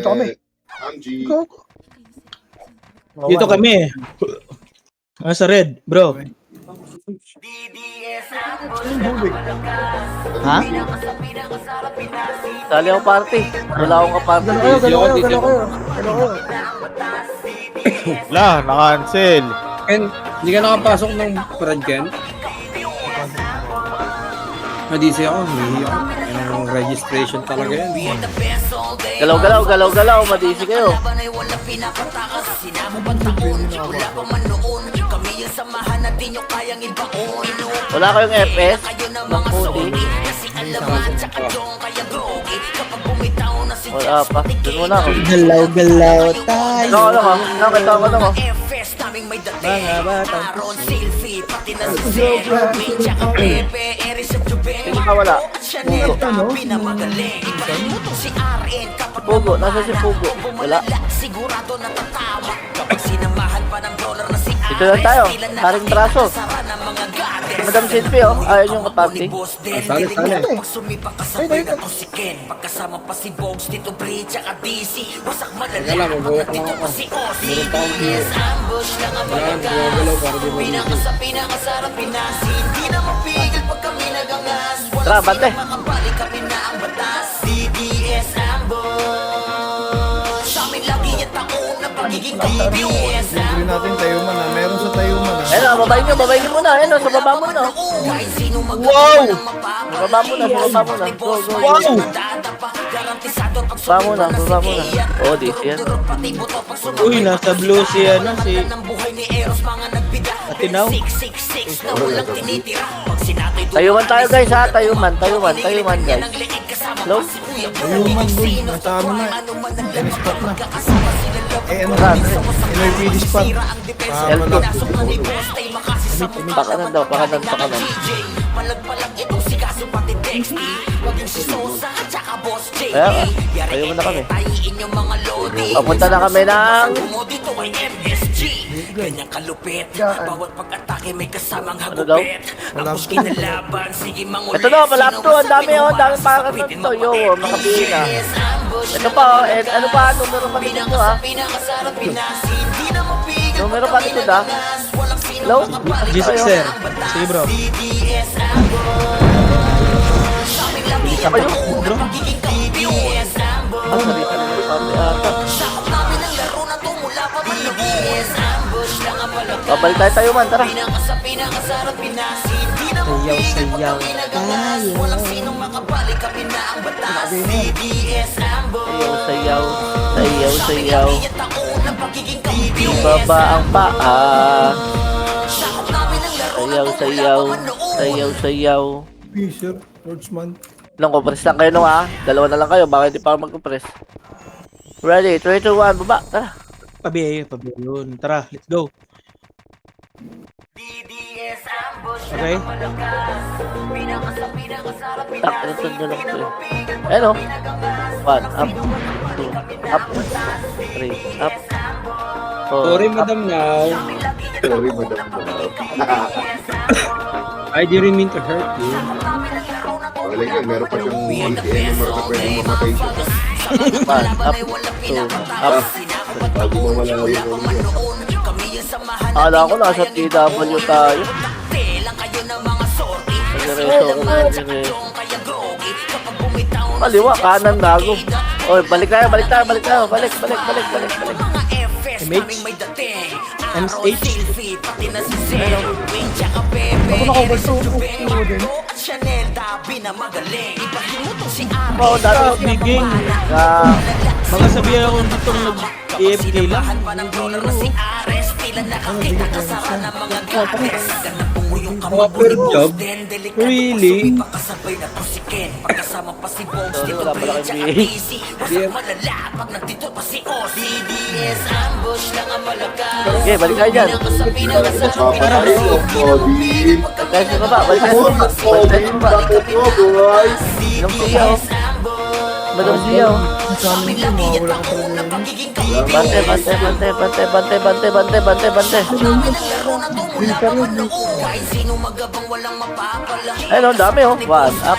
Dito kami. Go. Dito kami. Sa red, bro. Ha? Sali ako party. Wala akong kaparty. Galaw kayo. Wala, na-cancel. Ken, hindi ka nakapasok ng Brad Ken? Nadisi ako, hindi ako. Yung registration talaga yan. Galaw, madisi kayo. Wala kayong FS? Ng puti? Wala pa. Doon muna ako. Galaw tayo. Nakita ko. Mga batang Sino ka wala? Pugo. Nasa si Pugo? Wala. Dito lang tayo. Haring braso. Si Madam Silvie, oh. Ayaw niyong kaparty. Sali. Teka lang, mag-uwak lang ako. Meron pa akong beer. Wala, gumagalaw para di mo Tara, bante. Libre natin Tayuman na. Meron sa Tayuman na. Ayun, babay niyo muna. Ayun, sa baba muna. Wow! Sa baba muna. Go. Wow! Baba muna. Oh, di yan. Uy, nasa blue si Atinaw. Tayuman tayo guys ha. Tayuman guys. Hello? Tayuman boy. Nasa ano na. Any spot na. Ano? NRPD spot. L2. Pakanan daw. Ayan, tayuman na kami. Papunta na kami ng... Ganyang kalupit, bawat pag-atake may kasamang Ano daw? hagupit. Tapos kinalaban, sige mangulit. Ito daw, malap to. Ang dami pakakatan to. Yo, makabili na. Ito pa, ano pa, numero pa dito ha. Numero pa dito ha. Hello? G6 sir. Sige bro. Isa kayo? Bro. Ang salita na yung pampi ata. Babalik tayo man, tara. Sayaw. Ibaba ang paa. Sayaw. Fisher. Swordsman. Ilang compress lang kayo nung ha? Dalawa na lang kayo, baka hindi pa mag-compress. Ready? 3, 2, 1, baba, tara. Pabi yun. Tara, let's go. Okay. Tak, ito na lang ito eh. Ayan o. 1, up, 2, up, 3, up. Sorry, Madam Now. I didn't mean to hurt you. Wala yan, meron pa siyang ATM na pwede mamatay siya. 1, up, 2, up. Bago mawala yung Akala ko nasa TW tayo. Nagreso. Maliwa, kanan gago. Oy, balik tayo. Balik. MH. MH. Ako naka-overshoot din. Oh, dati Biging. Mga sabihan ako dito nag-AFK lang. Offer job? Really? Sorry, wala pala kang Okay, balik tayo dyan. papatayo. Kobe. Guys, sa baba, balik tayo sa baba. Bakit mo, guys? Ilang siyaw. Madam siyaw. Bante. Ayun, ang dami oh. 1, up.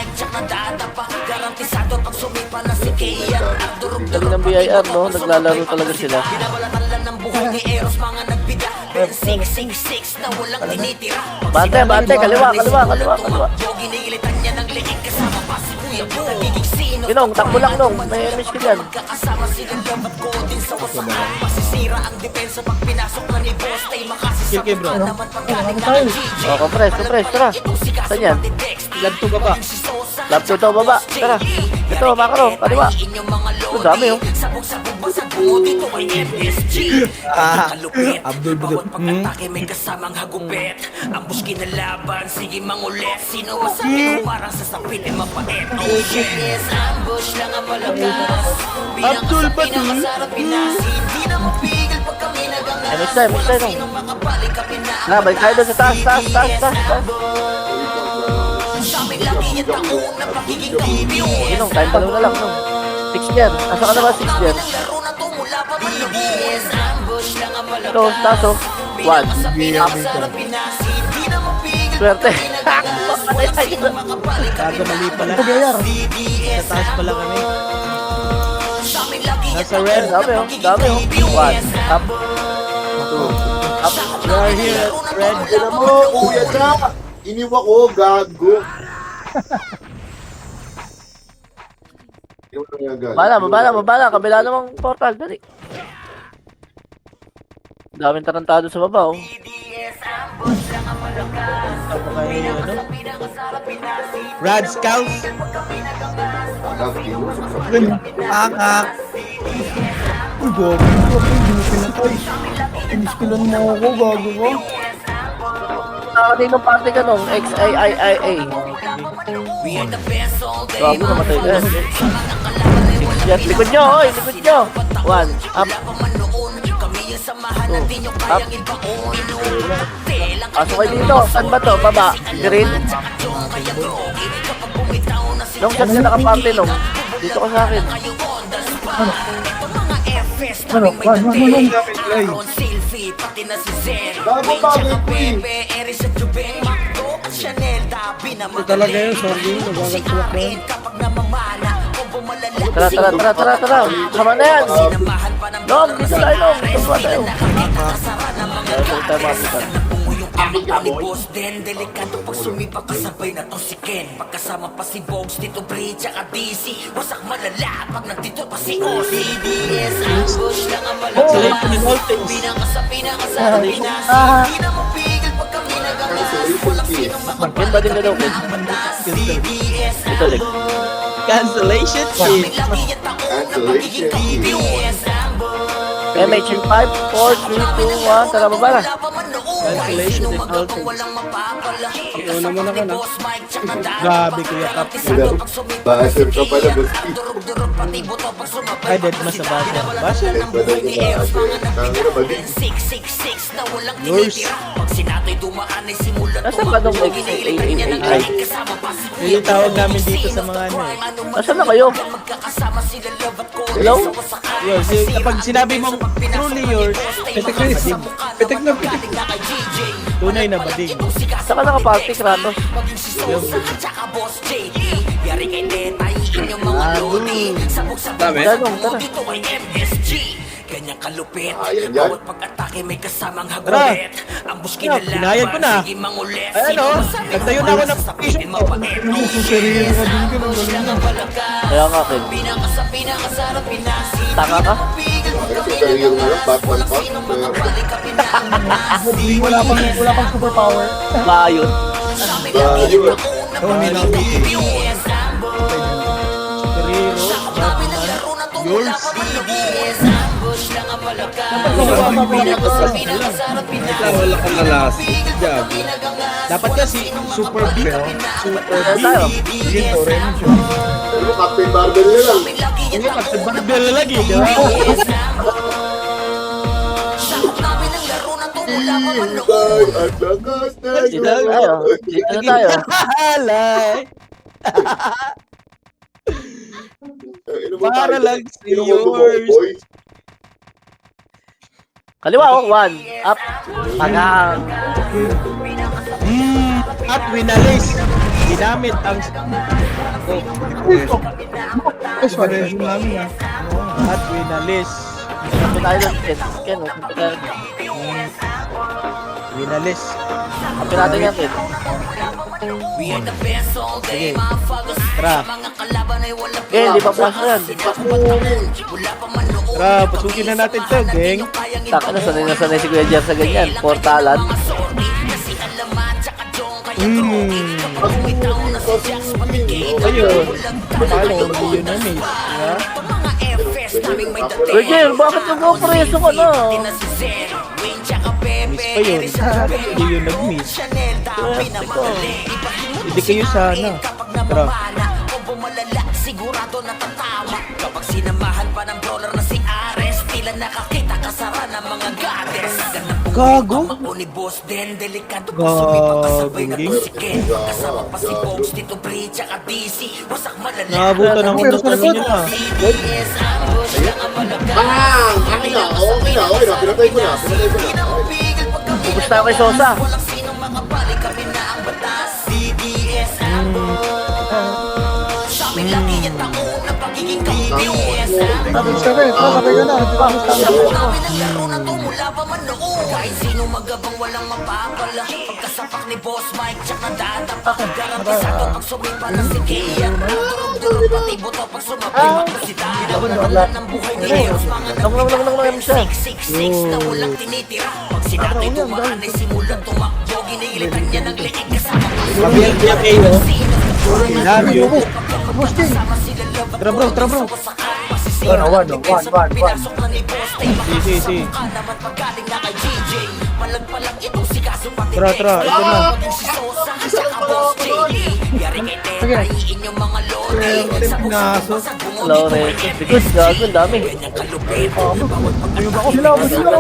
garantisado pag sumipa na si Kaya. Ang durog-durog Galing ng BIR, no? Naglalaro talaga sila. Pinawalatan lang ng buhay ni Eros, mga nagbida. Ben 666 na walang tinitira. Bante, bante, kaliwa, kaliwa, kaliwa, kaliwa. Ginilitan niya ng liig kasama pa si Kuya Bo. Nagiging sino? Ginong, takbo lang nung. May miss ko dyan. Magkakasama sila dapat ko din sa wasakan. Masisira ang depensa pag pinasok na ni Boss. Tay makasisap Okay, bro. naman pagkaling na ng GJ. Oh, compress, compress, tara. Saan yan? Lab to baba. Lab to daw baba. Tara. Ito, makaro, kaliwa. Ito, dami oh. Sabog-sabog basag mo dito ay MSG. Kalupit. Bawat pag-atake may kasamang hagupit. Ang buski na laban, sige mangulit. Sino masabi mo parang sasapitin mapait. Oh shit, yes, ambush lang ang malakas. Abdul Batul. Pinakasarap pinasi. Hindi na mapigil pag kami nagangas. Miss tayo, miss tayo nung. Sino makabalik ka pinas. Na, balik tayo doon sa taas, taas, taas, taas, taas. Sa aming laki yung taong na pagiging kampiyon. Ginong, time palaw na lang nung. 6 yan. Asa ka na ba 6 yan? Laro na to mula pa man lumiis. Ambush lang ang malakas. Ito, taas oh. 1. Up. Swerte. Kaga mali pala. Sa taas pala kami. Nasa red. Dami oh, dami oh. 1. Up. 2. Up. We are here at red. Tignan mo, kuya na! Iniwa ko, gago. Iniwa ko nga, gago. Bala, mabala, mabala. Kabila namang portal. Dali. Daming tarantado sa baba oh. Ako kay ano? Rad Scouts. Gago, tinusok sa piya. Pakak. Uy, gago. Hindi mo pinatay. Iniskilan mo ako, gago ko. Nakating ng party ka nung XAIIA. Gago namatay ka. 6 yan. Likod nyo, oy. Likod nyo. 1. Up. 2. Up. Pasok kayo dito. Saan ba to? Baba. Green. Nung saan ka nakaparty nung? Dito ka sa akin. Ano? Gago, bagay ko eh. Ito talaga yun, sorry yun. Nabagal ko lang. Tara, tara, tara, tara, tara. Sama na yan. Nom, dito tayo, Nom. Dito ba tayo? Dito tayo mapitan. Ni Boss Den, delikado pag sumipa kasabay na to si Ken. Pagkasama pa si Bogs, dito Bridge, tsaka DC. Wasak malala pag nagdito pa si Ozzy. DDS, ambush lang ang malakas. Pinakasa, Pinas. Hindi na mapigil pag kami nagangas. Walang sinong Ken ba din ka daw, Ken? DDS, Ito, Leg. Cancellation shit. Cancellation. MH in 5, 4, 3, 2, 1. Tara, baba na. Cancellation and halting. Ikaw naman ako na. Grabe kuya Kap. Basher ka pala, Basti. Ay, dead mas sa basa. Basa? Eh, badal ko basher. Tangina, bali. Yours. Nasaan ba nung XAIIA? Yun yung tawag namin dito sa mga ano eh. Nasaan na kayo? Hello? Yours, kapag sinabi mong truly yours, Pitik na isa. Pitik na pitik. tunay na bading. Saan ka nakaparty, Kratos? Yari kay Tetay, inyong mga lodi. Sabog-sabog Ganong, tara. dito ay MSG. Ganyang kalupit. Ayan yan. Bawat pag-atake may kasamang hagulit. Ang buski na Binayad ko na. laban, sige mangulit. Ayan o, nagtayo na ako ng Sasapitin petition ko. mapait. Ano kung seryoso ka din ka ng galing na. Kaya nga, Ken. Pinakasarap pinasi. Taka ka? Kasi career na lang, Batman pa. Wala pang superpower. Bayot. Bayo. Oh, may nakabit. Guerrero, Batman, yours. Wala kang nalasik. Gago. Dapat kasi super big. Super Saan big. tayo? Dito, rin siya. Ano, Captain Barbell na lang. Hindi, pagkabarbel na lagi, di ba? Ibay at lakas na Dito na tayo. Dito na tayo. Halay! Para lang sa yours. Kaliwa, oh. 1. Up. Tagang. At winalis. ginamit ang Ay, sorry. Namin ah. at winalis. Kapit tayo doon, Ken. Ken, kapit tayo. Winalis. Kapit natin yan, Ken. We are the best all day, mga fuckers. Tara. Mga kalaban ay walang Ken, di pa pumasok yan. wala pa man noon. Tara, pasukin na natin to, geng. Taka na sanay si Kuya Jer sa ganyan. Portalan. Kasi alaman, tsaka jong kaya Ayun. Paano kung yun na miss? Ha? mga FS naming may dating. Kuya Jer, bakit nag-opreso ka na? Si Zen, Wayne, tsaka Pepe. Miss pa yun. Hindi yun nag-miss. Chanel, dami na madali. Hindi kayo sana. Kapag Tara. namamana o bumalala, sigurado natatawa. Kapag sinamahan pa ng brawler na si Ares, tila nakakita kasara ng mga goddess. Gago? Ako ni Boss Den, delikado pa sumipa kasabay na Gago, to si Ken. Kasama pa si Bogs, Tito Bri, tsaka DC. Wasak malala. Naabutan ako ng tanong nyo na. CDS, ambush, lang ang malaga. Okay na. Pinatay ko na. Pigil pagka Pupusta ako kay Sosa. walang sinong makabalik, kami na ang batas. CDS, ambush. Sa amin lagi yung taon na pagiging CDS, ambush. Sabi ka na. Sakot namin ang laro na to mula pa man noon. Kahit sino magabang walang mapapala. Pagkasapak ni Boss Mike, tsaka dadapak. Garantisado pag sumipa na si Kea. Durog-durog pati buto pag sumabay magkasidad. Wala ng buhay ni Eros, mga Lang siya. 666 na walang tinitira. Pag sinatay tumaan ay simulan tumakbo. Ginilitan niya ng liig kasama pa. Pabiyag niya kayo. Love you. Tara bro, tara bro. Pinasok na ni Boss Tay. Si. Naman paggaling na kay GJ. Malag-palag itong si Kaso pati Tara, ito na. Maging si Sosa, saka Boss JD. Yari kay Teta, iin yung mga lodi. Sa Pinaso. buksan bumuli. Lawrence. Because gago, ang dami. Ganyang kalupit. Bawat pagkakasama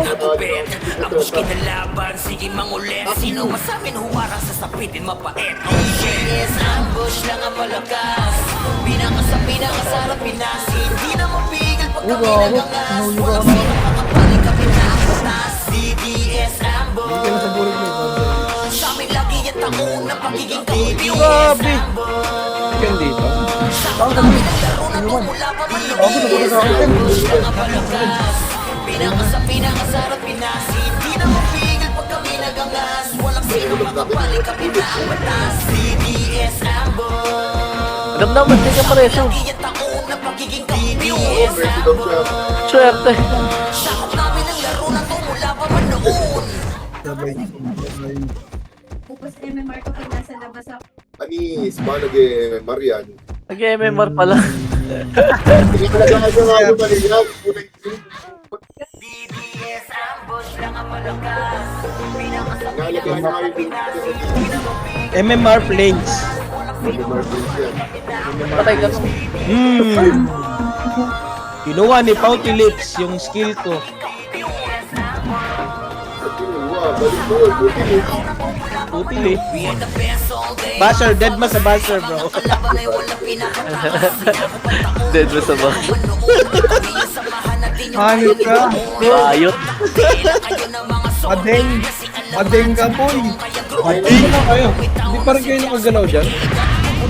natupit. Ang muskin na laban, sige mangulit. Sino masamin huwarang sasapitin mapait. Oh shit, yes, ambush lang ang malakas. Pinakasarap Pinas. Hindi na mapigil pag kami nagangas. Walang sino makapalik kami na ang batas. CDS ambush. Sa amin lagi yung taon na pagiging kampiyon. Grabe. Yan dito. Sakot namin ang laro na to mula pa man noon. Ambush lang ang malakas. Pinakasarap Pinas. Hindi na mapigil pag kami nagangas. Walang sino makapalik kami na ang batas. CDS ambush. Alam naman, hindi ka pareso. Lagi yung taon na pagiging kampiyon. Swerte. Sakot namin ang laro na to mula pa man noon. Tapos MMR ko pag nasa labas ako. Anis, Banag Marian. Nag-MMR pala. Hindi ko nagkakagawa malinaw. DDS ambush lang ang malakas. Nalagay na kayo dito sa MMR plays. Patay ka. Kinuha ni Pouty Lips yung skill ko. Pouty Lips. Basher, dead ma sa basher bro. Dead mo sa ba? Hanip ka. Bayot. Adeng ka boy. Adeng na kayo. Hindi pa rin kayo nakagalaw dyan.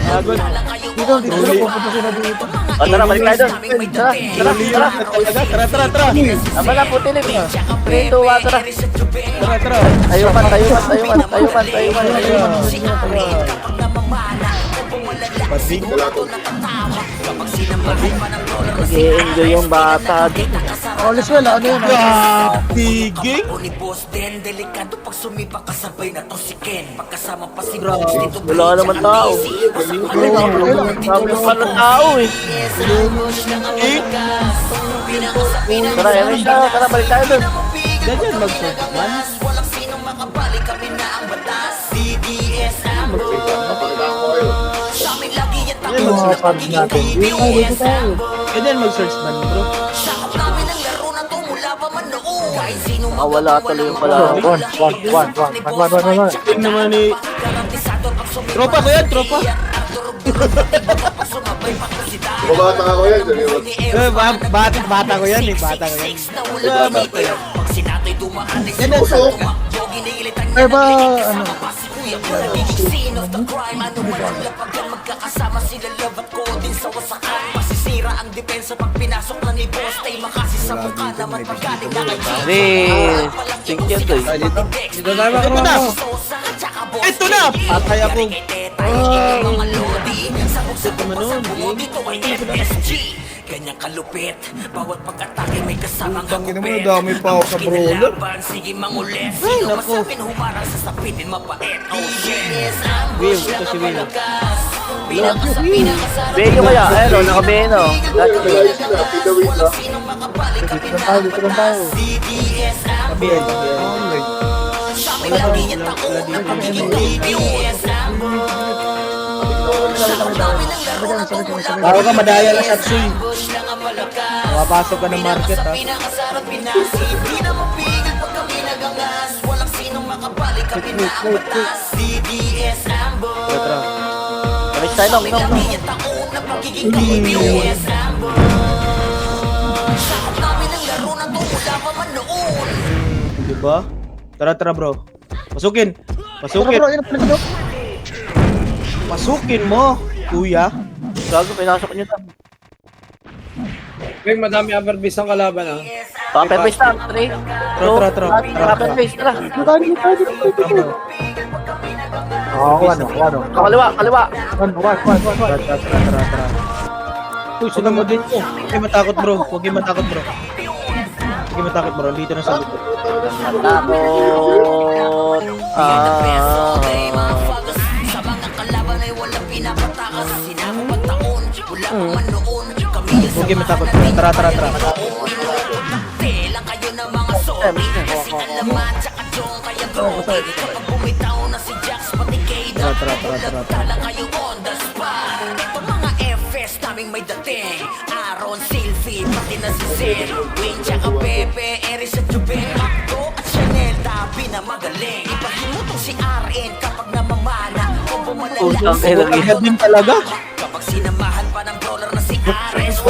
Dito. Pupunta sila dito. O tara, balik tayo doon. Tara. Tara. Tama na, puti lip. 3, 2, 1, tara. Tara. Tayuman. Pasing. Nag-i-enjoy yung bata dito. Alis wala. Ano yun? Tiging. Ako ni Boss Den, delikado pag sumipa kasabay na to si Ken. Pagkasama pa si Bogs, Tito Bri, Wala naman tsaka tao. DC. Wasak Sabi pa ng tao eh. yes, ambush lang ang malakas. Tara, yan siya. Tara, balik tayo doon. Ganyan mag-surfman. Walang sinong makabalik, kami na ang batas. CDS ambush. Sa amin lagi yung taon na pagiging DDS ambush. Ganyan mag-search man bro. Sakot namin ang laro na to mula pa man noon. Kahit sino Wala tuloy yung pala. Yun naman ni... Tropa ko yan, tropa. Mabata ako yan. Bata ko yan eh, bata ko yan. Pag sinato'y dumaan ay Yan ang sinusan tumakbo. Ginilitan niya Ay ba, ng liig ano? kasama pa si Kuya mo nagiging scene of the crime. Ano man ang lapagan, magkakasama sila love at ko din sa wasakan. Masisira ang depensa pag pinasok na ni boss. Tay makasi sa mukha naman pag galing na kay Hindi. Tingyan to Ay, eh. dito tayo makaroon mo. Ito na! Patay ako. Mga lodi, sabog-sabog pa sa buo dito ay MSG. Ganyang kalupit, bawat pag-atake may kasamang Tangin mo, hagupit. dami pa ako sa brawler. Kinalaban, sige mangulit. Sino masabing humarang sa sapitin mapait. Oh shit, yes, ambush lang ang malakas. Pinakasarap. Beyo kaya? Ayun o, naka-Beno. Nakalayas na, pinawin na. Walang sinong makabalik kami na ang batas. DDS ambush. Sa amin lagi yung taon na pagiging DDS ambush. Bago ka madaya lang sa Tsuy. Makapasok ka ng market ha. Pinakasarap pinasib, di na mapigil pag kami nagangas. Walang sinong makabalik kami na ang batas. DDS ambush. Tara. Kamis tayo lang, no? Lagi yung taon na pagiging DDS ambush. Sakot namin ang laro na to mula pa man noon. Diba? Tara bro. Pasukin. Pasukin. Pasukin mo, kuya. Gago, pinasok niyo to. Weng, madami upper-base ang kalaban ha. Paper face lang, 3. Tara. Paper face, tara. Ano? Kaliwa. Tara. Uy, sunod mo din ko. Huwag kayo matakot bro. Huwag kayo matakot bro. Dito na sa likod. Takot. Sa mga kalaban ay walang pinapatakas. Sinako pag taon, wala pa man noon. Kami yung Huwag kayo matakot bro. Tara. Telang kayo ng mga sorry. Kasi alaman sa kadyong kaya brody. Kapag bumitaw na si Jax pati Kayda. Tala kayo on the spot. Ito mga FS naming may dating. Aaron, Sylvie, pati na si Zen. Wayne, tsaka Pepe, Eris at Jubel. Akto at Chanel, tabi na magaling. Ipahimutong si RN kapag namamana. Kung bumalala Utang sa ina, Kaya din talaga. kapag sinamahan pa ng brawler na si Ares.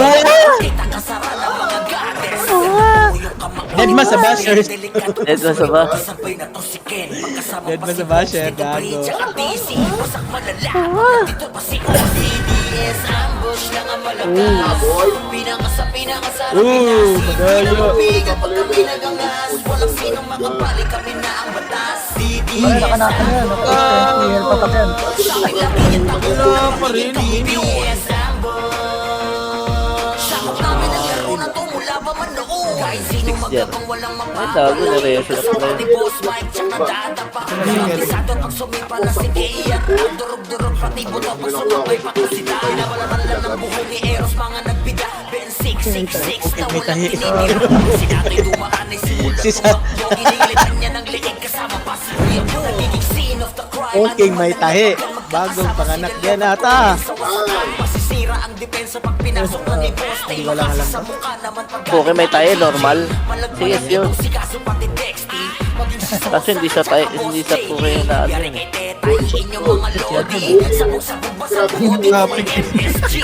Kita kasara ng mga goddess. Deadma sa bashers. Deadma sa ba? Kasabay na to si Ken. Magkasama Deadma pa sa si basher, Bones, Tito gago. Bridge, tsaka DC. Wasak malala. Nandito pa si OCDS. Ambush lang ang malakas. Pinakasarap. Madayo. Pigat pag kami nagangas. Walang sinong makabalik kami na ang batas. DDS. Sa akin lagi yung takot na pagiging DDS. Sakot namin ang laro na to mula pa man noon. Kahit sino magabang walang Ay, tago na rin. Kasama ni Boss Mike tsaka dada pa. Pisado pag sumipa na si Kea. Ang durog-durog pati buto pag sumabay pa to si Dada. Pinawalaran lang ng buhay ni Eros mga nagbida. Ben 666 na walang tinitira. Si Dato'y dumaan ay simula tumakbo. Inilitan niya ng liig kasama pa si Kuya Bo. Nagiging scene of the crime. Okay, may tahi. Bagong panganak yan ata. Masisira ang depensa pag pinasok na ni Boss. Tay makasi sa mukha naman pag Okay, may tayo, normal. Sige, yun. Sikaso pati texting. Kaso hindi sa tayo, hindi sa tuloy na ano yun. Inyong mga lodi. Sabog-sabog ba sa buo dito ay MSG.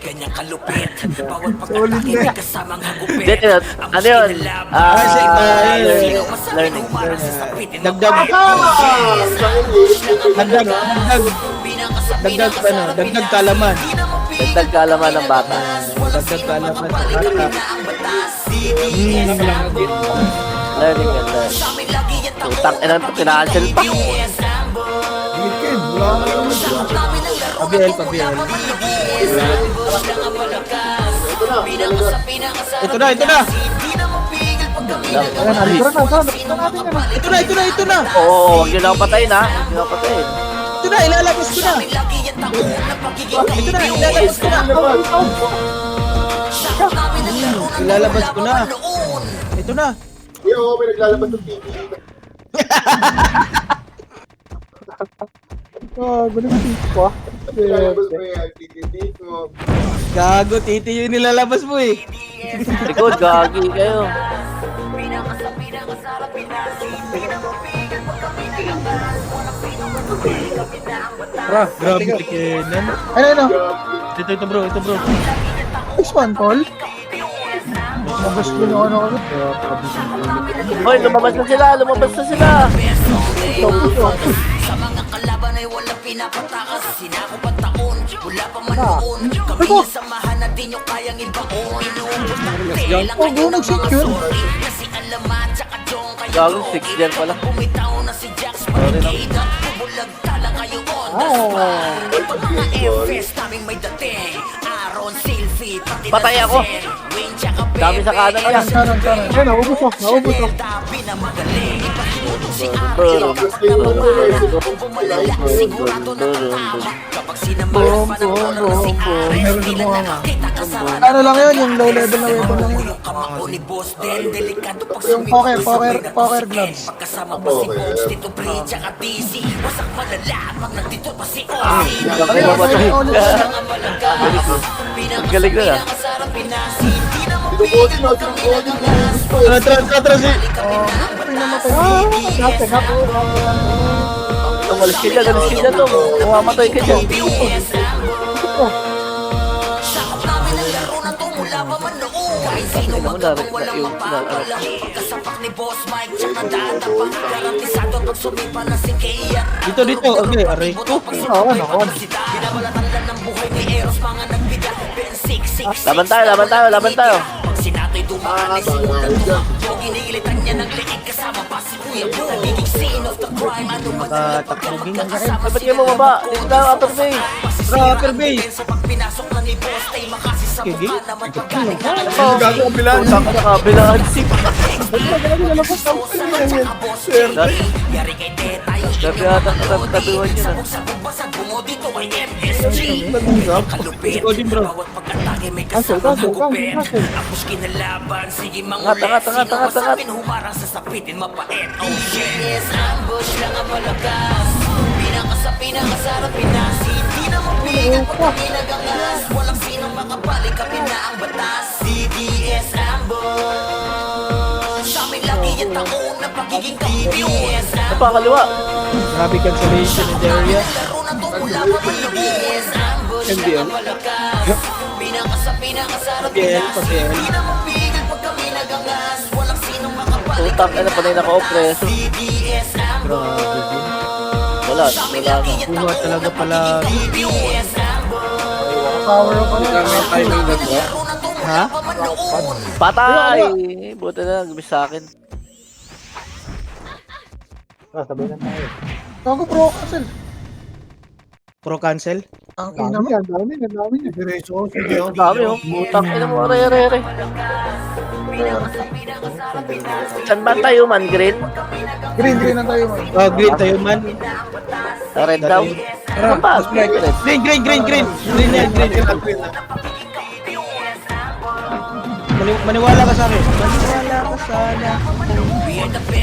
Ganyang kalupit. Bawat pag-atake may kasamang hagupit. Dito, ano yun? Learning. Dagdag kalaman. Dagdag kaalaman ng bata. Dagdag kalaman sa bata. Learning yan, learning. Utang ina to, kina-cancel pa. Pabiel. Ito na. Ito na. Oo, huwag yun ako patayin ha. Huwag yun ako patayin. Ito na, ilalabas ko na. Ilalabas ko na. Ito na. Yo, may naglalabas ng TV. Naglalabas mo yan, TV mo. Gago, titi yung nilalabas mo eh. Likod, gagi kayo. Tara, Grabe tikinan. Ano? Ito bro. Spawn call? Mabas ko yung ano ulit. Hoy, lumabas na sila! Lumabas na sila! Sa mga kalaban ay walang pinapatakas. Sinako pa taon, wala pa man noon. Kami yung samahan na di nyo kayang ibaon. Inuubos ng tela kayo ng mga sorry. Kasi alaman, tsaka dong kayo Gagawin 6 gen pala. bumitaw na si Jax Panikida. Bulag tala kayo on the spot. Ito mga F-Fest naming may dating. Aaron, Silvi, pati na Patay si ako. Zen. Wayne, tsaka Dami sa kanan niya. Kanan. Ayun, naubos ko. Chanel, Dabi na magaling. Ipatulog si Ari. Boom, Bumalala, sigurado na tatama. Kapag sinamahan pa ng dollar na si Ares, di na nakakita ka sa Ano lang yun, yung low level na weapon lang yun. yung kamao ni Boss Den, delikado pag Yung poker gloves. Pagkasama pa si Bones, Tito Pre, tsaka DC. Wasak malala, pag nandito pa si Ozzy. Bakit mamatay? Galing na. Pinakasarap pinasi, di na mapigil pagkaminagalas. Atras eh. Umalis ka dyan, alis ka dyan to. Mamamatay ka dyan. Sakop namin ang laro na to mula pa man noon. Kahit sino magkabang walang mapapala. Pagkasapak ni Boss Mike, tsaka dadapa. Garantisado pag sumipa na si Kaya. Dito. Okay, aray ko. Binabalatan lang ng buhay ni Eros, mga nagbida. Ben 666. Laban tayo. Pag sinato'y dumaan ay simulan mo. O ginigilitan niya ng liig kasama pa si Kuya Boo. Nagiging scene of the crime. Ano ba naman pagkakasama Ba't kayo bumaba? Dito tayo, upper base. Upper base. So pag pinasok na ni Boss, tay makasi sa mukha naman pagkaling Oh, gago ang bilaan. Kabilaan sip. Yari kay Tetay. Sabi ata tabiwan nyo na. Sabog basag bungo dito kay MSG. Kalupit, bawat pagkatake may kasama magupit. Tapos kinalaban, sige mga Angat. masapin, humarang sa sapitin, mapait. Oh shit, yes, ambush lang ang malakas. Pinakasarap pinasi. Di na mapigat pag ginagagas. Walang sinong makabalik, kapit na ang batas. DDS ambush. Sa amin lagi yung taon na pagiging DDS ambush. Napakaliwa. Grabe cancellation in the area. Laro na to mula pa man DDS ambush. Hindi yan. Pinakasarap Yes, pinasi. yes. Di na mapigil pag kami nagangas. Walang sinong makabalik, Utang ka na panay naka-opreso. DDS ambush. Wala na. Buha talaga pala. DDS ambush. Power up ano. May timing na to. Ha? Patay! Buti na lang, gumis sa akin. Ako pro, Asel. Pro cancel. Ang ina mo. Ang dami niya. Diretso ko, sige. Ang dami oh. Utang ina mo, re. Saan ba tayo man, green? Green na tayo man. Oh, green tayo man. Red daw. Saan ba? Red. Green. Green yan. Maniwala ka sa akin. Maniwala ka sana.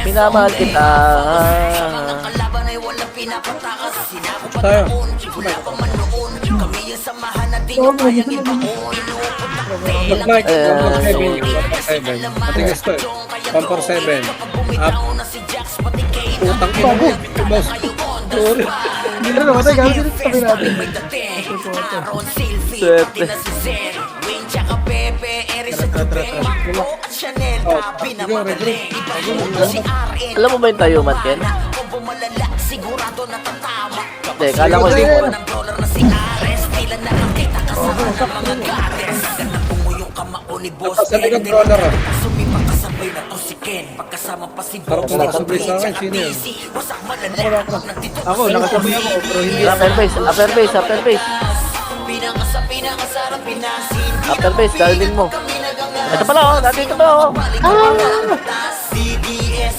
Minamahal kita. Kalaban ay walang pinapatakas. Sinako pa Tayo. taon, wala pa man noon. Kami yung samahan na di nyo kayang ibaon. Mag-like, 147. Matigas to eh. 147. Up. Utang ina mo. Boss. Sorry. Hindi na namatay. Gano'n sila sa tabi natin. Aaron, Silvi, Sete. pati na si Zen. Wayne, tsaka Pepe, Eri sa tubig. Marco at Chanel, Dabi na magaling. Ipatulog na si RN. Alam mo ba yung tayo man, Ken? Kung bumalala, sigurado na tatama. Hindi, kala ko si... Ng dollar na si Ares, tila nakakita kasama ng mga gares. Ganda pumuyong kamao ni Boss Sa likod dollar ah. Sumipa kasabay na to si Ken. Pagkasama pa si Parang Boss, kung nakasabay sa akin, sino yun? wasak malala. Nandito Ako, nakasabay ako, pero hindi. Upper base. Pinakasarap pinasin. Upper base, darling mo. Ito pala oh, nandito pala oh. DDS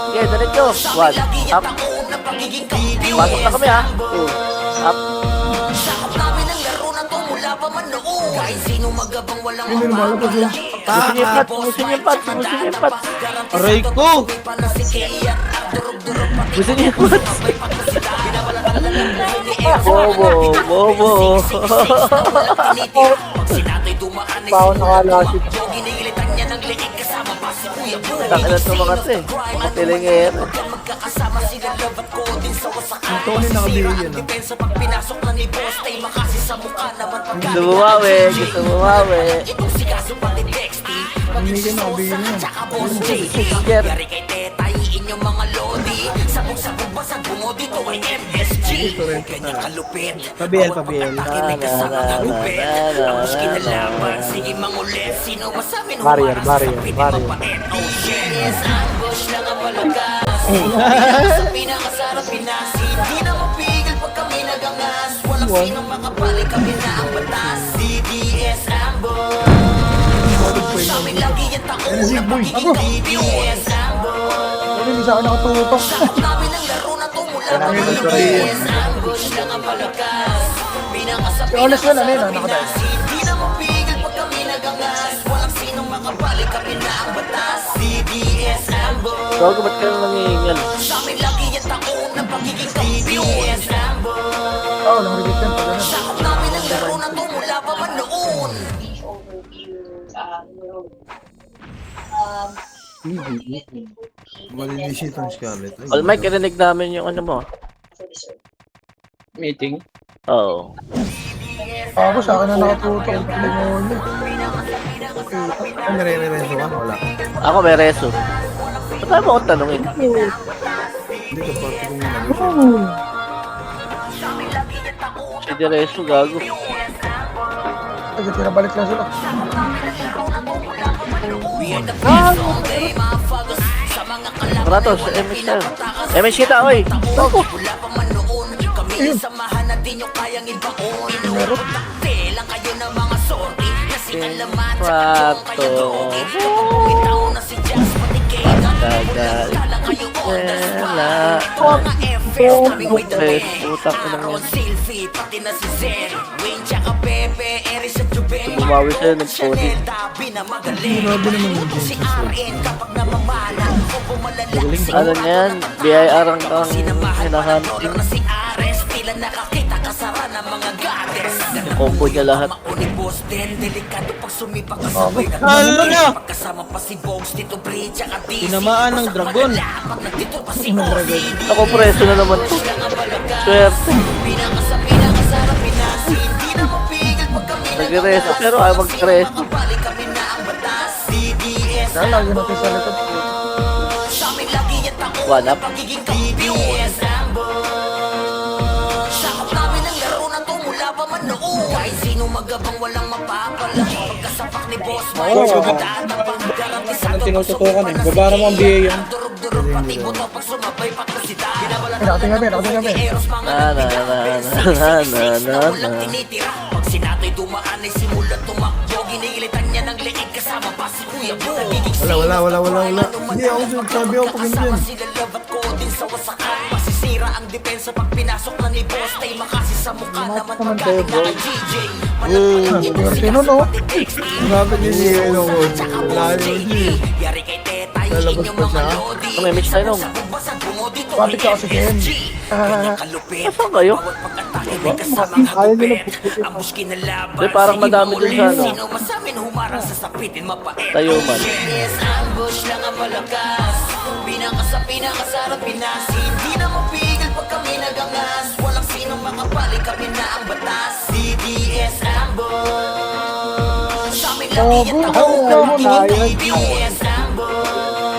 Okay, diretso. One, up. Pasok na kami ha. Two, up. Sakop namin ang laro na to mula pa man noon. Kahit sino magabang walang mapapala. Gusto niyo yung pats. Aray ko! Gusto niyo yung pats. Bobo. Pag sinato'y dumaan ay sinunod. Ginigilitan niya ng liig kasama pa si Kuya Kuya Bo. Takin na ito mga to eh. Mga pilingero. Magkakasama sila love at code din sa wasakan. Ito ko nakabili yun. Depensa pag pinasok na ni boss, tay makasi sa mukha naman pag Gusto bumawi. Gusto bumawi. itong si Kaso pati Dexty. Pati si Sosa, tsaka boss JD. Yari kay Tetay, inyong mga lodi. Sabog-sabog basag bungo dito ay MSG. Ganyan kalupit. Pabiel, pabiel. Pakinig ka sa mga rupit. Tapos kinalaban, sige mangulit. Sino masamin Barrier, barrier, Pwede barrier. mapait. Oh shit, yes, ambush lang ang malakas. Sa pinakasarap Pinas, hindi na mapigil pag kami nagangas. Walang sinong makapali, kami na ang batas. DDS ambush. Sa amin lagi yan taon na pagiging DDS ambush. Hindi sa akin nakatutok. Sakot namin ang laro na tumula pa ng DDS ambush lang ang malakas. Pinakasabi na kasarap Pinas, hindi na mapigil pag kami nagangas. Walang sinong makapali, kami na ang batas. DDS ambush. Bago ba't ka na nangihingal? Sa amin lagi yan taon na pagiging DDS ambush. Oo, nangigit yan pag ano. Sakot namin ang laro na tumula pa man noon. Malinisip ang Scarlett. All Mike, kirinig namin yung ano mo. Meeting. Oo. Ako sa akin na nakatutok. Ano nare-reso ka? Wala. Ako may reso. Ba't tayo mo akong tanongin? Hindi ka pa kung Si Direso, gago. Kasi pinabalik lang sila. Kratos, MS tayo. MS kita, oy! Ako! Wala pa man noon, kami samahan na din yung kayang ibaon. Takte lang kayo ng mga sorry, kasi alaman sa katong kayo dogi. Kapag bumitaw na si Jax, pati Keda, lang kayo Wala. mga FS, kami way the Okay, best. putak ko lang Aaron, yan. Sylvie, pati na si Zen, Wayne, tsaka Pepe, Eris at Jubel. Bumawi sa'yo ng Chanel, Tabi na magaling. Si RN kapag namamala, o pumalala si Ano niyan? BIR ang hinahanap. na si Ares, tila nakakita kasara ng mga goddess. Combo niya lahat. Mauni boss din, delikado pag sumipa kasabay na Ano na? pagkasama pa si Bogs, Tito Bridge, at DC. Tinamaan ng dragon. Pag nandito pa si Ozzy, Ako preso na naman to. Swerte. pinakasarap Pinas, hindi na mapigil pag kami Nag-reso pero ayaw mag-reso. balik kami na ang batas. DDS Lagi natin sa likod. sa amin lagi yan taon One na up. pagiging DDS sakop namin ang laro na tumula pa man noon. Kahit sino magabang walang mapapala. Pagkasapak ni Boss Mike, tatapang garantisado. Ang tinututukan eh. Babara mo ang BA yan. Durog-durog pati buto pag sumabay patusita. Nakating kami. Eros mga Na na na na na na walang na. tinitira. Pag sinato'y dumaan ay simulat tumakbo. Ginilitan niya ng leeg kasama pa si Kuya Bo. Wala. Hindi ako sabi ako pag hindi yan. Sila love at code din sa wasakan. Masisira ang depensa pag pinasok na ni Boss. Tay makasi sa mukha naman pagkaling na kay GJ. Sino no? Grabe din siya. Yari kay Tetay, inyong mga lodi. May match tayo nung. Bakit ka kasi Ken? Kalupit. Saan kayo? Pagkatake may kasamang hagupit. Ambush kinalaban. Di, parang madami din sa ano. Sino masamin humarang sa sapitin mapait. Tayo man. Yes, ambush lang ang malakas. Pinakasarap Pinas, hindi na mapigil pag kami nagangas. Walang sinong makapali, kami na ang batas. DDS ambush. Sa amin lagi yan taon na pagiging DDS ambush.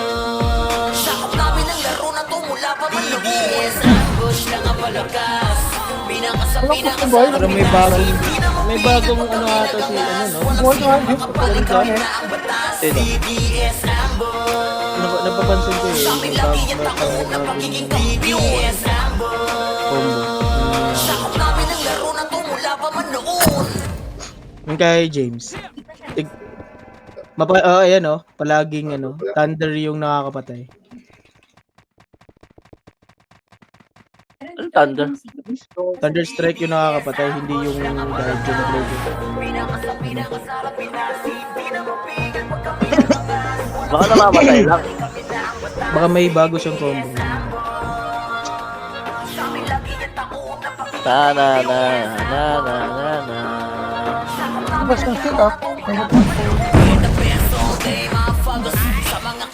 Sakop namin ang laro na tumula pa man noon. DDS ambush lang ang malakas. Pero may bagong ano ata si ano no? DDS ambush. Napapansin ko Sa amin lagi yan taon na pagiging DDS ambush. Sakop namin ang laro na tumula pa man noon. Yung kay James. Ayan oh, palaging ano, Thunder yung nakakapatay. Ano Thunder? Thunder Strike yung nakakapatay, hindi yung Guardian of Legend. Baka namamatay lang. Baka may bago siyang combo. Na na na na na na na. Basta ng stick ah. The best all day, mga fagos. Sa mga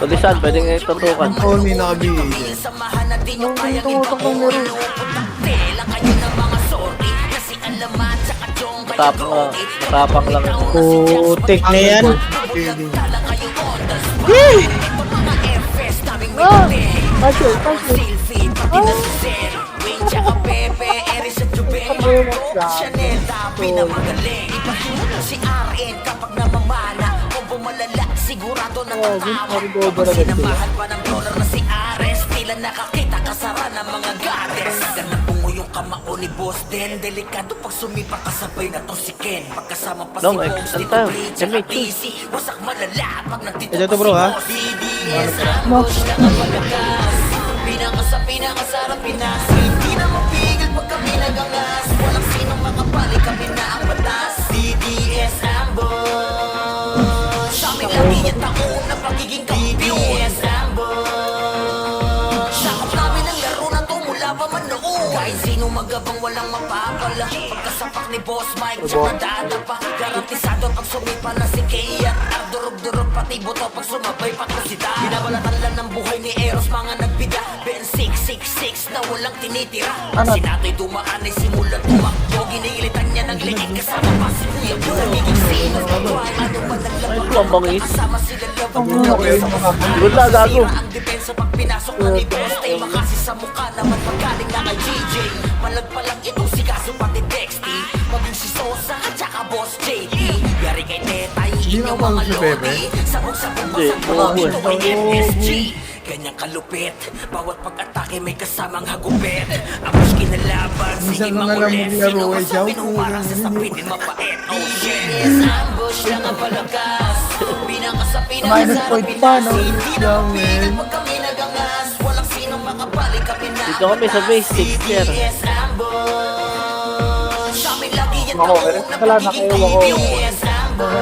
Tulisan, pwede nga itutukan. Oo, may nakabigay. Samahan natin yung kayang ipakuha. Tela kayo ng mga sorry. Kasi alamat sa kadyong kaya grogi. Matapang lang. Putik na yan. Tala kayo on the spot. Mga FS naming may dati. Selfie, pati na si Zen. Wing tsaka Pepe, Eri sa Jubel. Chanel, tapi na magaling. Ipahinga si RN kapag namamana. Kung bumalala, sigurado na tatawa. Kapag sinamahan pa ng dollar na si Ares, tila nakakita kasara ng mga goddess. Ganda pungo yung kamao ni Boss Den. Delikado pag sumipa kasabay na to si Ken. Pagkasama pa si Long, Bones, saan dito tayo? Bridge, tsaka Emmett, DC. Wasak malala pag nagtito Ito pa bro, si ha? Boss. CDS, ambush na kapalakas. Pinakasarap Pinas. Hindi na mapigil pag kami nagangas. Walang sinong makapali, kami na ang batas. CDS, ambush. Sa aming lagi yung taon na pagiging kampiyon. CDS, ambush. Sakap namin ang laro na to mula pa man noon. Kahit sino magabang walang mapapala. Pagkasapak ni Boss Mike, tsaka dada pa. Garantisado pag sumipa na si Kay at Ardurog-durog pati buto pag sumabay patrosidad. Binabalatan lang ng buhay ni Eros, mga nagbida. Ben 666 na walang tinitira. Si Natoy dumaan ay simulan tumakbo. Ginilitan niya ng ligid kasama pa si Kuya Bo. Nagiging sino na tuway. Ano ba naglabang Ay, ang bangis. kasama sila labang. Wala, gago. Ang depensa pag pinasok na ni Boss Tay. Makasi sa mukha naman pagkaling na kay GJ. Malagpalang itong si Kaso pati Dexty. Maging si Sosa at saka Boss JT. Yari kay Tetay, inyong mga lodi. Sabog-sabog Hindi, masabog ito kay oo. MSG. Ganyang kalupit, bawat pag-atake may kasamang hagupit. Apos kinalaban, sige Minsan ko na lang makulit. maglaro, Sino eh, kasabi siya, nung para sa sapitin mapait? Oh shit, yes, ambush lang ang palakas. Minus point pa, no? Hindi na Lang, mapigil man. pag kami nagangas. Walang sinong makabalik, kami na Dito kami sa base, 6 year. CDS, ambush. Sa amin lagi yan Ako, taon na wala, pagiging nakuha ko. CDS, ambush.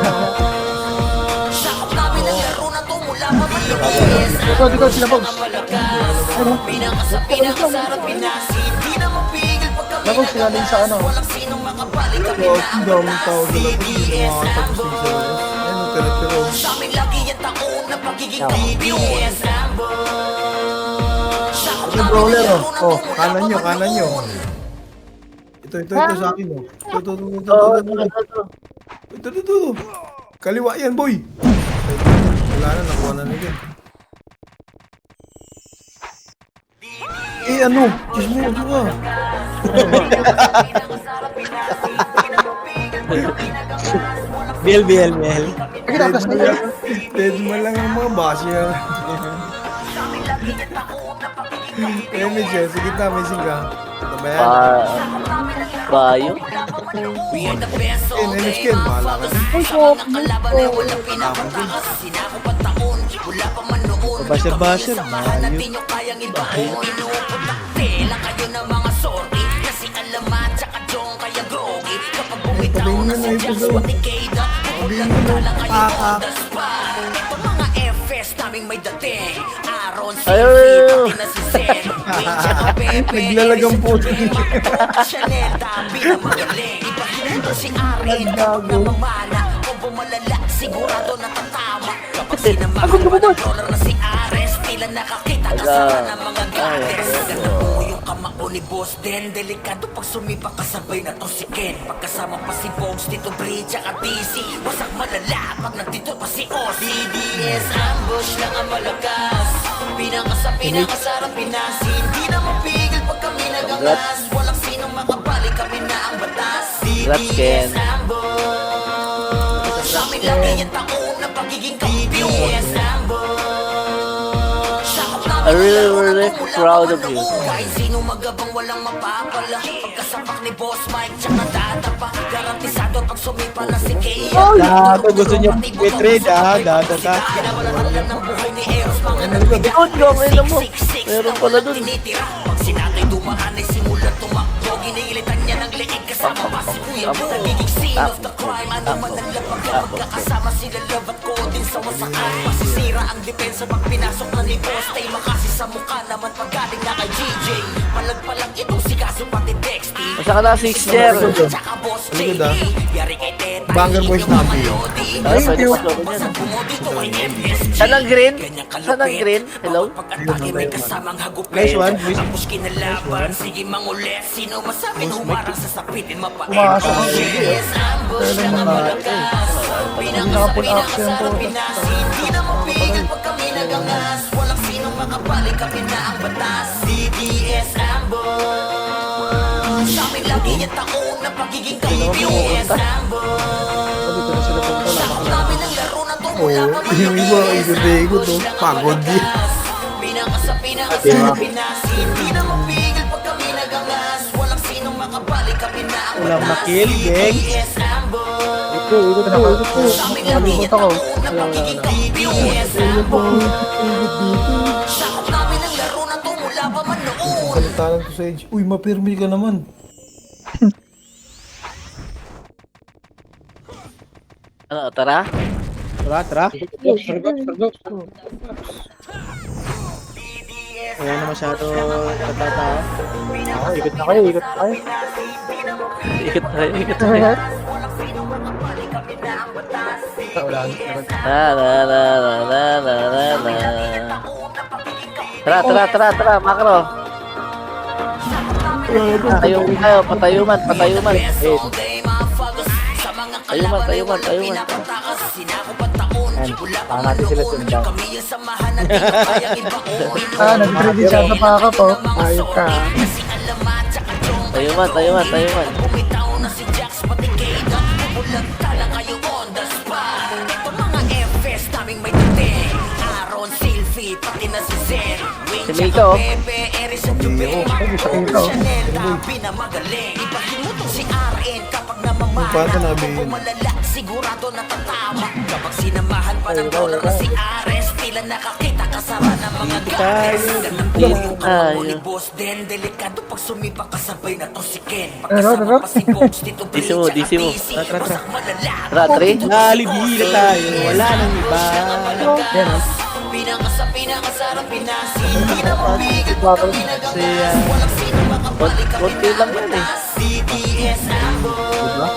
Sakop namin ang laro na to mula pa man noon. Dito, sila Bogs. Pinakasarap Pinas. Hindi na mapigil pag kami Labog sila din sa ano. walang sinong makabalik, kami Oo, na ang daming tao sa labas. Hindi na makakatapos din sa labas. Ayun, tira-tira. sa amin lagi yan taon na pagiging CDS, ambush. Sakop Yung namin brawler, ang laro na to oh. mula Kanan pa nyo, man kanan nyo. noon. Ito sa akin, oh. Ito. Oo, Ito. Kaliwa yan, boy. Wala na, nakuha na nila. Ano? Diyos mo, yun ka. BL. Dead mo lang ang mga basher. Eh, may siya. Sige na, may singa. Ito ba yan? Bayo. We are the best all Skin, day. skin. Bahala ka. Nakalaban ay walang pinapatakas. Sinako pa taon, wala pa man noon. Basher, Samahan natin yung kayang ibaon. Inuuputak tela kayo ng mga sorry. Kasi alamat tsaka jong kaya grogi. Kapag bumitaw na si Jax, pati Keda. Magulagdala kayo on the spot. Ito mga FS naming may dating. Aaron, Silvi, pati na si Zen. Wing tsaka Pepe. Naglalagang puto. Chanel, tapi na magaling. Ipahinga si Arin kapag namamana. Kung bumalala, sigurado natatama. Kapag sinamahan pa ng dollar na si Ares, tila nakakita kasama ng mga goddess. Ganda mo yung kamao ni Boss Den. Delikado pag sumipa kasabay na to si Ken. Pagkasama pa si Bones, Tito Bridge, tsaka DC. Wasak malala pag nagtito pa si Oz. CDS, ambush lang ang malakas. Pinakasarap Pinas. Hindi na mapigil pag kami nagangas. Walang sinong makabalik, kami na ang batas. Congrats, Ken. CDS, ambush. Sa amin lagi yan taon na pagiging kampiyon. CDS, ambush. Sakop namin I'm really, ang laro na really to mula proud pa of man you. noon. Kahit sino magabang walang mapapala. Pagkasapak ni Boss Mike, tsaka data pa. Garantisado pag sumipa na si Kay. Dato, gusto niyo i-trade, Dato ta. Binabalatan lang ng buhay ni Eros, mga Likod ka, ngayon na mo. Meron pala dun. tinitira. Pag sinatay dumaan ay simulan tumakbo. Ginilitan niya ng liig kasama pa si Kuya Bo. Nagiging scene of the crime. Ano man ang labag na magkakasama sila love at ko din sa wasakan. Masisira ang depensa pag pinasok na ni Boss. Tay makasi sa mukha naman pag galing na kay GJ. Malagpalang itong si Kaso pati Dexty. Masa ka na, sister. Tsaka Boss JD. Yari kay Teta. Banger boys na kami. Ay, pwede pa ako yan. Saan ang green? Saan ang green? Hello? Pagkatake may kasamang hagupit. Nice one, boys. Tapos kinalaban. Sige mangulit. Sino masabi humarang sa sapitin mapait. Pumasok ang Yes, ambush lang ang malakas. Pinakasarap Pinas. Hindi na mapigil pag kami nagangas. Walang sinong makabalik kami na ang batas. DDS ambush. Sa amin lagi yung taong na pagiging DDS ambush. Sakot namin ang laro na to mula pa man Yung iba, ikot-ikot, no? Pagod din. Pinakasa Pinas. Hindi na mapigil pag kami nagangas. Walang sinong makabalik kami na ang Walang makil, gang. DDS ambush. Ikot ko. Sa amin lagi yung taong na pagiging DDS ambush. Sakot namin ang laro na to mula pa man noon. Kalintanan ko sa edge. Uy, mapirmi ka naman. Ano, tara? Tara. Sargop. Wala na masyado natatao. Ikot tayo. Ikot tayo. Tara, makro. Patayuman. Tayuman. Natin sila sundan. Nag-ready siya sa paka po. Ayok ka. Tayuman. Bumitaw na si Jax pati Kayda. Bulag ka lang kayo on the spot. Ito mga FS naming may dating. Aaron, Sylvie, pati na si Zen. Wing, Si Miko. Pepe, Eris at Jube. Chanel, Tabi na magaling. Ibahin mo tong si RN kapag Paano namamana. namin? Kung malala, sigurado natatawa. Kapag sinamahan pa ng dollar na si Ares, tila nakakita kasama ng mga gares. Ganang yung kamamo ni Boss Den. Delikado pag sumipa kasabay na to si Ken. Pagkasama pa si Box dito DC mo. Tara. Tara, 3. Nalibila tayo. Wala nang iba. Yan, oh. Pinakasarap Pinas. Hindi na mapigil pag kami nagangas. Walang sino makabalik kami Konti lang yan eh. DDS ambush.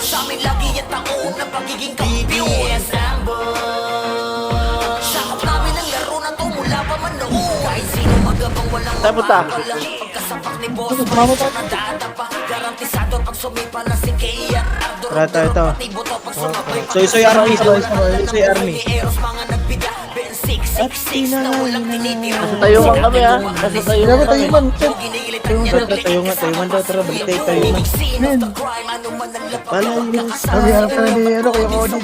Sa amin lagi yung taong na pagiging kampiyon. DDS ambush. Sakop namin ang laro na to mula pa man noon. Kahit sino magabang walang Saan punta? mapapala. Pagkasapak ni Boss, may siya nadadapa. Garantisado pag sumipa na si Kay at Ardo. Tara, ito. Pati buto pag sumabay. Soy Army. Soy Army. Eros mga nagbida. Ben 666 na walang tinitira. Nasa tayuman kami ha. Nasa tayuman kami. Tayuman daw. Tara, balik tayuman. Maghiharap ka na ni ano, Kuya Cody.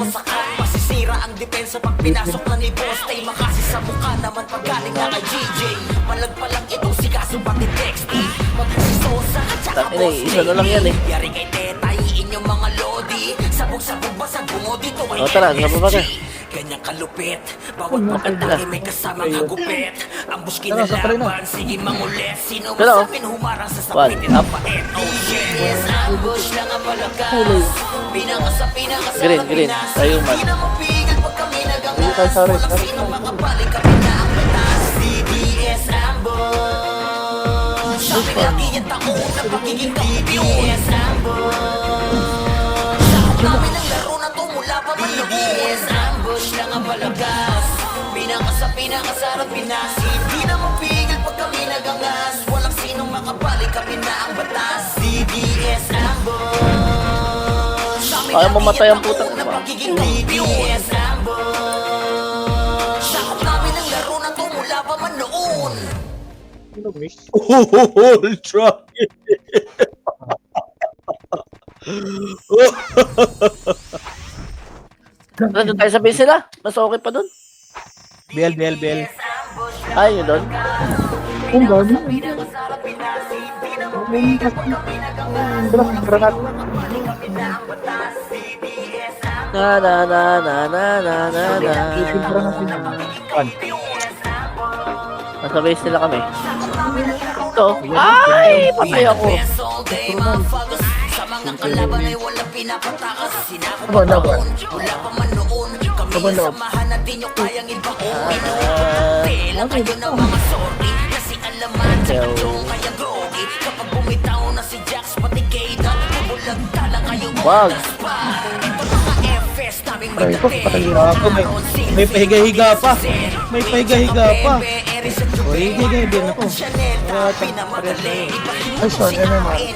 Masisira ang depensa pag pinasok na ni Boss. Tay makasi sa mukha naman pag galing na kay GJ. Malagpalang itong si Kaso pati Dexty. Magsisisosa at saka Tangina, Boss isa na lang yan eh. Yari kay Teta, iinyong mga lodi. Sabog-sabog basag bungo dito ay O, tara, MSG. sabog ka. Ganyang kalupit. Bawat pagkatake may kasamang hagupit. Ang buski na laban, sige mangulit. Sino Hello. masabing humarang sa One, sapitin up. ng pait. Oh shit, yes, ambush lang ang malakas. Pinakasarap Green, Pinas. tayuman. Hindi na mapigil pag kami nagangas. Walang sinong makabalik kami na ang batas. DDS ambush. Sa amin lagi yung taong na pagiging kampiyon. DDS ambush. Sakop namin ang laro na to mula pa man noon. DDS ambush lang ang malakas. Pinakasarap Pinas. Hindi na mapigil pag kami nagangas. Walang sinong makabalik kami na ang batas. DDS ambush. Sa amin Ayaw lagi mamatay ang yung putang taong na ina. pagiging kampiyon. DDS ambush. Sakop namin ang laro na to mula pa man noon. Ultra. Nandun tayo sa base sila. Mas okay pa dun. BL. Ay, yun dun. Ang dami. Granat. Na. Nasa base nila kami. to. Ay, patay ako. Sa mga kalaban ay walang pinapatakas. Sinakot Laban, pa laban. taon, wala pa man noon. Kami Laban, laban. samahan na di nyo kayang ibaon. Lang kayo ng mga sorry. Kasi alaman sa katong kaya groggy. Kapag bumitaw na si Jax pati Kayda, bulag talang kayo Wag. Ito mga FS naming may dating. Ako, may pahiga-higa pa. May pahiga-higa pa. O, higa-higa din ako. Ay, son,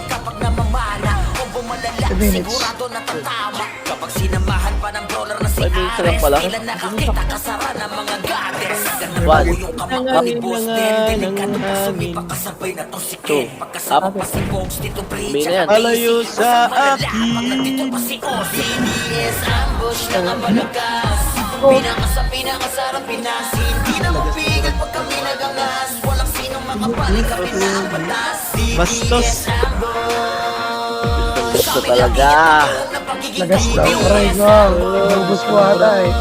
kapag namamana o bumalala, sigurado natatama. Kapag sinamahan pa ng brawler na si 5 minutes lang Ares, pala. tila nakakita kasara ng mga goddess. Ganun One. po yung kamangka ni Boss Den, delikado pa sumipakasabay na to si Ken. Pagkasama pa si Bogs, dito Sabi Bridge, na yan. Malayo sa akin. pag nandito pa si Ozzy, DDS ambush na nga malakas. Pinakasarap Pinas, hindi na mapigil pag kami nagangas. Walang sinong makapalik kami na ang batas. Bastos. Gusto talaga. Lagas na, aray ko. Ubus mo ata eh.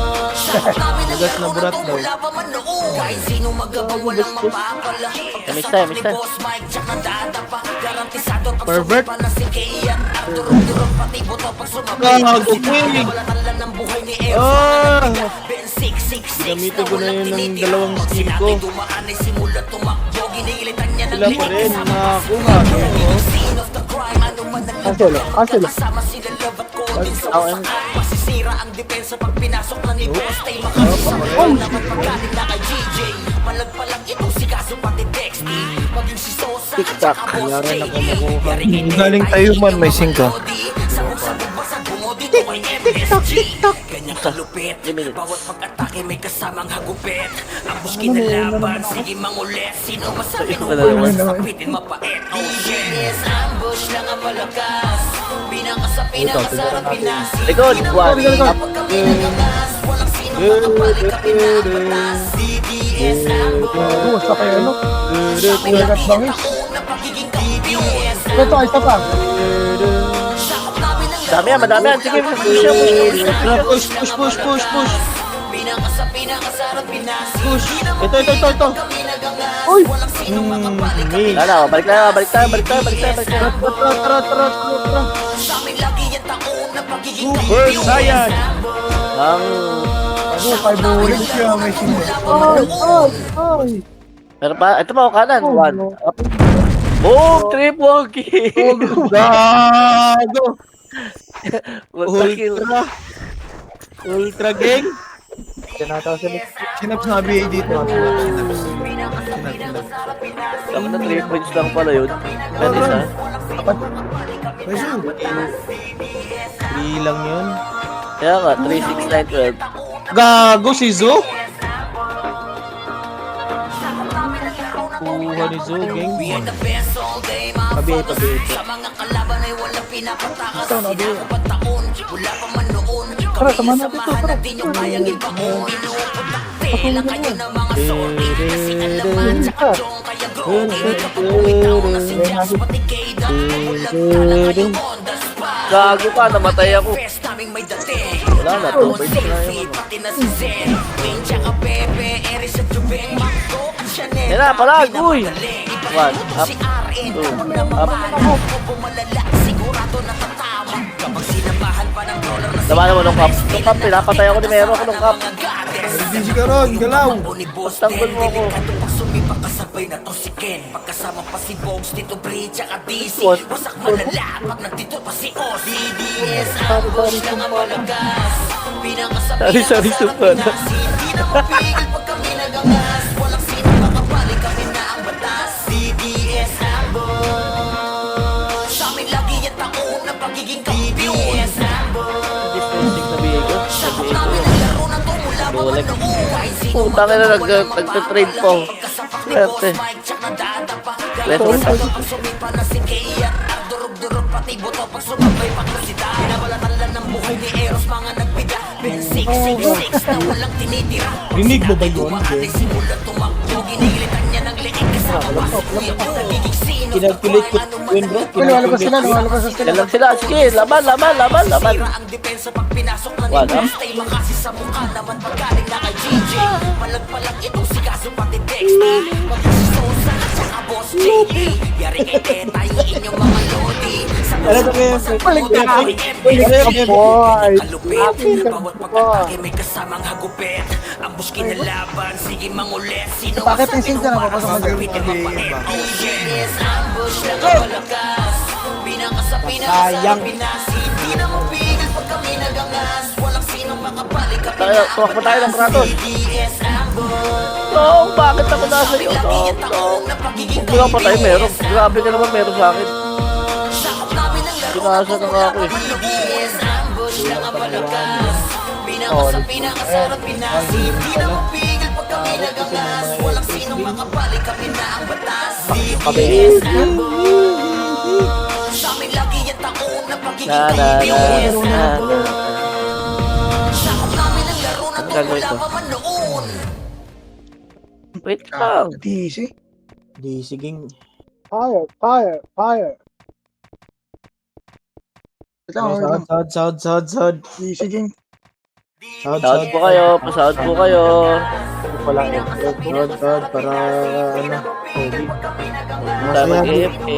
Lagas na burat daw. Wala pa man noon. Kahit sino magawa walang mapapala. Kamista, kamista. Boss Mike, tsaka dadapa. Garantisado pag Pervert. sumipa na si Kian. Durog-durog pati buto pag sumabay. Gago, King. Wala talan ng buhay ni Eros. Ah! Ben 666 Gamitin ko na yun ng tinitira. dalawang Pag skill sinabi ko. dumaan ay simula tumakbo. Ginilitan niya ng Sila pa rin, nakakuha. Scene of the crime, ano man ang kasama sila love at coding sa usakan. Masisira ang depensa pag pinasok na ni Boss Tay. Makakasama naman pagkaling na kay GJ. Malagpalang itong si Kaso pati Dexty. Maging si Sosa at saka Boss Tay. Galing tayo man, may singka. Sabog-sabog basag bungo dito kay MSG. Ganyan kalupit, bawat pag-atake may kasamang hagupit. Ambush kinalaban, sige mangulit. Sino masabi nung walang kapitin mapait? Oh shit, yes, ambush lang ang malakas. Pinakasarap Pinas. Likod, one. Up. Walang sino makapalik ka pinabatas. DDS ambush. Sa kayo, ano? Lagat bangis. Napagiging kampiyon. Ito, isa pa. Sakop namin ang Dami yan, madami yan. Sige, push yan, push yan. Push. Pinakasarap Pinas. Push. Ito. Kami nagangas. Walang sino makapalik kami. Ano, balik tayo. Tara. Sa amin lagi yung taon na pagiging Super Saiyan. Ang... Meron pa, ito pa ako kanan. One. Up. Boom! Triple kill! Gago. Ultra kill. Ultra gang. Sinap sabi dito. Kami na 3 points lang pala yun. Pwede sa... Ilang yun. Kaya nga, 3, 6, 9, 12. Gago si Zo. Kuha ni Zo, gang. Pabi. Sa mga kalaban ay walang pinapatakas. Sinakop at taon, wala pa man noon. Kami samahan na di nyo kayang ibaon. Inuuputakte lang kayo ng mga sorry. Kasi alaman sa katong kaya groggy. Kapag bumitaw na si Jax pati Kayda, bulag talang kayo on the spot. Gago ka, namatay ako. Fest naming may dating. Wala na, 2 points na Safety, yun. pati na si Zen. Wayne tsaka Pepe, Eris at Jubeng, Marco at Chanel. Yan na, palag, uy! One, up, Si RN, two, kapag namamana o bumalala, sigurado natatama. Kapag sinamahan pa ng brawler na si Naman mo nung cup. Nung cup, pinapatay ako ni Mero ako nung cup. Busy ka ron, galaw. Tanggol mo ako. Pag sumipa kasabay na to si Ken. Pagkasama pa si Bogs, Tito Bridge, tsaka DC. What? Wasak malala, pag nandito pa si Ozzy. DDS, ambush lang ang malagas. Sorry, super. Hindi na mapigil pag kami nagangas. Walang sino makapalik kami na ang batas. DDS, ambush. Sa amin lagi yung taon na pagiging kampiyon. DDS, ambush. Distancing sa Viego. Sa Sakop Viego. namin ang laro na to mula pa man noon. Kahit sino Puta ka na, nagtatrade po. pagkasapak ni Swerte. Boss Mike, tsaka dadapa. Let's go. Pag sumipa na si Kian, ang durog-durog pati buto pag sumabay paklusida. Pinabalatan lang ng buhay ni Eros, mga nagbida. Ben 666 na walang tinitira. Rinig mo ba yun, Dumaan ay simula tumakbo, ginilitan niya ng leeg kasama pa si Kuya O. Nagiging sino, Kinagpilit ko yun, bro. Kinagpilit ko. Yan lang sila. Sige, laban. Sira ang depensa pag pinasok na ni One, Boss Tay. Makasi sa mukha naman paggaling na kay GJ. Malagpalag itong si Kaso pati Dexty. Maging si Sosa at saka mga boss JD. Yari kay Teta, yung inyong mga lodi. Sa Ano to kayo? Balik ka. kalupit. Bawat pagkatake may kasamang hagupit. Ambush kinalaban, sige mangulit. Sino Bakit ang yung sinta na papasok mo dyan? Pitin mapait. Oh yes, ambush lang ang malakas. Pinangas sa Sayang. Pinas. Hindi na mapigil pag kami nagangas. Walang sinong makabalik ka Tuwak pa tayo ng Kratos. DDS ambush. No, bakit ako nasa iyo? No, no. Kung wala pa tayo meron. Grabe ka naman meron sa akin. Sakop namin ang laro. Pinasa na nga ako eh. DDS ambush lang ang malakas. Pinangas sa pinakasarap Pinas. Hindi na mapigil pag kami nagangas. Walang sinong makabalik kami na ang batas. DDS ambush. Sa amin lagi yung taon na pagiging Na. Sakop namin ang laro na to Gagawin wala ko. pa man noon. Wait lang. DC. DC Gang. Fire. Ito, Sahod. DC gang. Pasahod po kayo. Pasahod po kayo. Wala sahod para ano. Tayo mag-AFK.